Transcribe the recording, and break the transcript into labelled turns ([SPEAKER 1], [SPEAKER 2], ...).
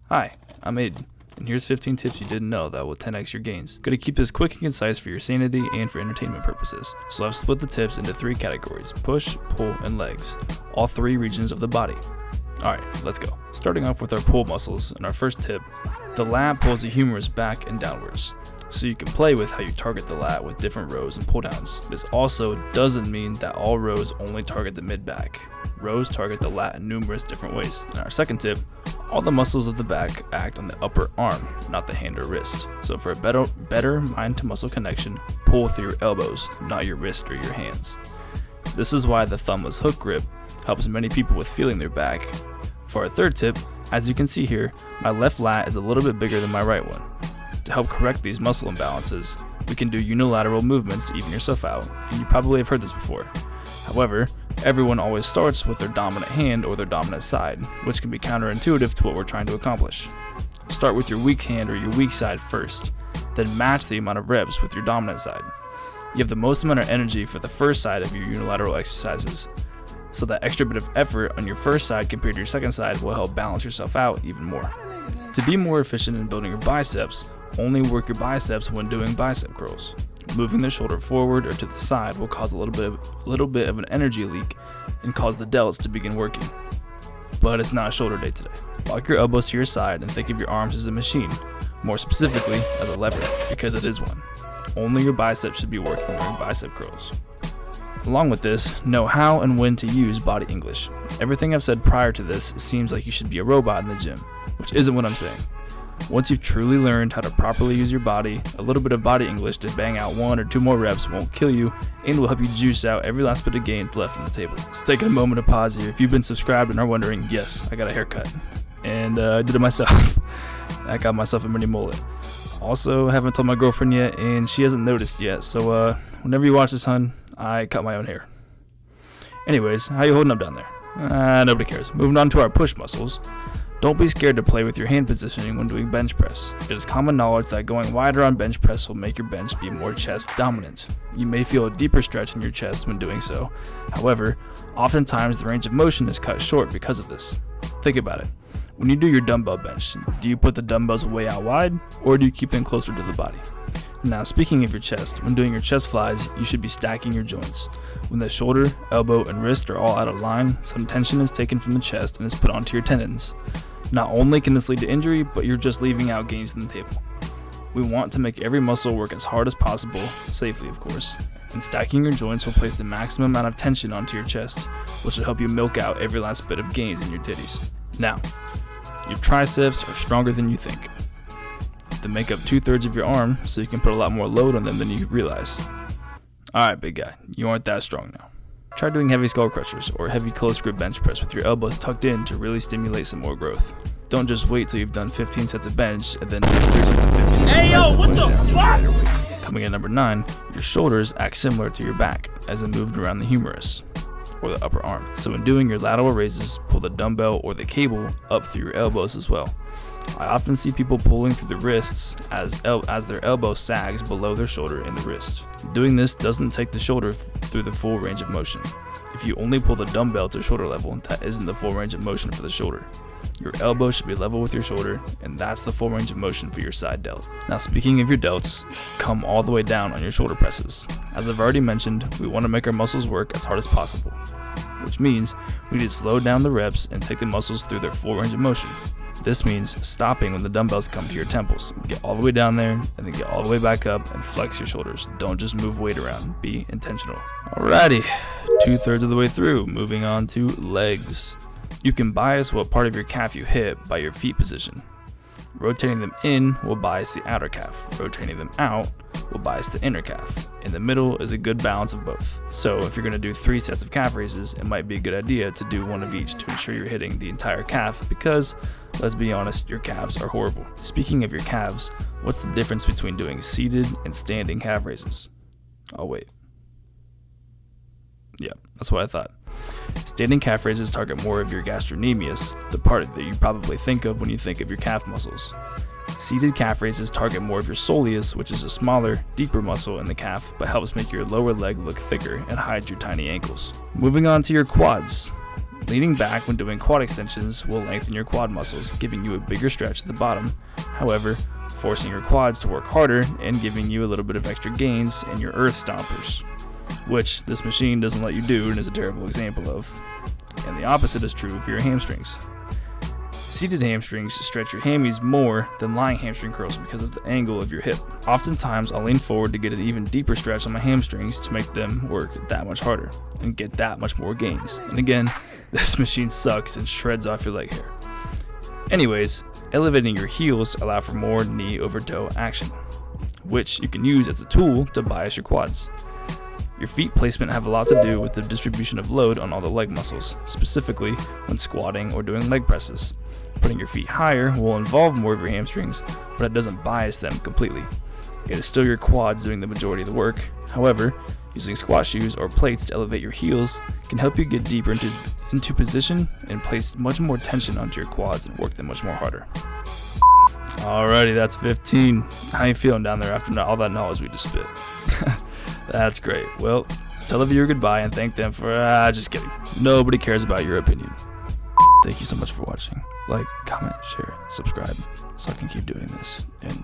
[SPEAKER 1] Hi, I'm Aiden, and here's 15 tips you didn't know that will 10x your gains. Gonna keep this quick and concise for your sanity and for entertainment purposes. So I've split the tips into 3 categories: push, pull, and legs, all 3 regions of the body. Alright, let's go. Starting off with our pull muscles, and our first tip, the lat pulls the humerus back and downwards. So you can play with how you target the lat with different rows and pull downs. This also doesn't mean that all rows only target the mid-back. Rows target the lat in numerous different ways. And our second tip, all the muscles of the back act on the upper arm, not the hand or wrist. So for a better mind to muscle connection, pull through your elbows, not your wrist or your hands. This is why the thumbless hook grip helps many people with feeling their back. For our third tip, as you can see here, my left lat is a little bit bigger than my right one. To help correct these muscle imbalances, we can do unilateral movements to even yourself out, and you probably have heard this before. However, everyone always starts with their dominant hand or their dominant side, which can be counterintuitive to what we're trying to accomplish. Start with your weak hand or your weak side first, then match the amount of reps with your dominant side. You have the most amount of energy for the first side of your unilateral exercises, so that extra bit of effort on your first side compared to your second side will help balance yourself out even more. To be more efficient in building your biceps, only work your biceps when doing bicep curls. Moving the shoulder forward or to the side will cause a little bit of an energy leak and cause the delts to begin working. But it's not shoulder day today. Lock your elbows to your side and think of your arms as a machine, more specifically as a lever, because it is one. Only your biceps should be working during bicep curls. Along with this, know how and when to use body English. Everything I've said prior to this seems like you should be a robot in the gym, which isn't what I'm saying. Once you've truly learned how to properly use your body, a little bit of body English to bang out 1 or 2 more reps won't kill you and will help you juice out every last bit of gains left on the table. So taking a moment to pause here. If you've been subscribed and are wondering, yes, I got a haircut. And I did it myself. I got myself a mini mullet. Also, haven't told my girlfriend yet, and she hasn't noticed yet. So whenever you watch this, hun, I cut my own hair. Anyways, how you holding up down there? Nobody cares. Moving on to our push muscles. Don't be scared to play with your hand positioning when doing bench press. It is common knowledge that going wider on bench press will make your bench be more chest dominant. You may feel a deeper stretch in your chest when doing so. However, oftentimes the range of motion is cut short because of this. Think about it. When you do your dumbbell bench, do you put the dumbbells way out wide, or do you keep them closer to the body? Now, speaking of your chest, when doing your chest flies, you should be stacking your joints. When the shoulder, elbow, and wrist are all out of line, some tension is taken from the chest and is put onto your tendons. Not only can this lead to injury, but you're just leaving out gains on the table. We want to make every muscle work as hard as possible, safely of course, and stacking your joints will place the maximum amount of tension onto your chest, which will help you milk out every last bit of gains in your titties. Now, your triceps are stronger than you think. They make up 2/3 of your arm, so you can put a lot more load on them than you realize. Alright, big guy, you aren't that strong now. Try doing heavy skull crushers or heavy close grip bench press with your elbows tucked in to really stimulate some more growth. Don't just wait till you've done 15 sets of bench and then do 3 sets of 15 tricep push downs right away. Coming in number 9, your shoulders act similar to your back as it moved around the humerus or the upper arm. So when doing your lateral raises, pull the dumbbell or the cable up through your elbows as well. I often see people pulling through the wrists as their elbow sags below their shoulder in the wrist. Doing this doesn't take the shoulder through the full range of motion. If you only pull the dumbbell to shoulder level, that isn't the full range of motion for the shoulder. Your elbow should be level with your shoulder, and that's the full range of motion for your side delt. Now, speaking of your delts, come all the way down on your shoulder presses. As I've already mentioned, we want to make our muscles work as hard as possible, which means we need to slow down the reps and take the muscles through their full range of motion. This means stopping when the dumbbells come to your temples. Get all the way down there, and then get all the way back up and flex your shoulders. Don't just move weight around, be intentional. Alrighty, 2/3 of the way through, moving on to legs. You can bias what part of your calf you hit by your feet position. Rotating them in will bias the outer calf. Rotating them out will bias the inner calf. In the middle is a good balance of both. So if you're going to do 3 sets of calf raises, it might be a good idea to do 1 of each to ensure you're hitting the entire calf because, let's be honest, your calves are horrible. Speaking of your calves, what's the difference between doing seated and standing calf raises? Oh wait. Yeah, that's what I thought. Standing calf raises target more of your gastrocnemius, the part that you probably think of when you think of your calf muscles. Seated calf raises target more of your soleus, which is a smaller, deeper muscle in the calf, but helps make your lower leg look thicker and hide your tiny ankles. Moving on to your quads. Leaning back when doing quad extensions will lengthen your quad muscles, giving you a bigger stretch at the bottom, however, forcing your quads to work harder and giving you a little bit of extra gains in your earth stompers, which this machine doesn't let you do and is a terrible example of. And the opposite is true for your hamstrings. Seated hamstrings stretch your hammies more than lying hamstring curls because of the angle of your hip. Oftentimes, I'll lean forward to get an even deeper stretch on my hamstrings to make them work that much harder and get that much more gains. And again, this machine sucks and shreds off your leg hair. Anyways, elevating your heels allow for more knee over toe action, which you can use as a tool to bias your quads. Your feet placement have a lot to do with the distribution of load on all the leg muscles, specifically when squatting or doing leg presses. Putting your feet higher will involve more of your hamstrings, but it doesn't bias them completely. It is still your quads doing the majority of the work. However, using squat shoes or plates to elevate your heels can help you get deeper into position and place much more tension onto your quads and work them much more harder. Alrighty, that's 15. How you feeling down there after all that knowledge we just spit? That's great. Well, tell the viewer goodbye and thank them for, just kidding. Nobody cares about your opinion. Thank you so much for watching. Like, comment, share, subscribe so I can keep doing this. And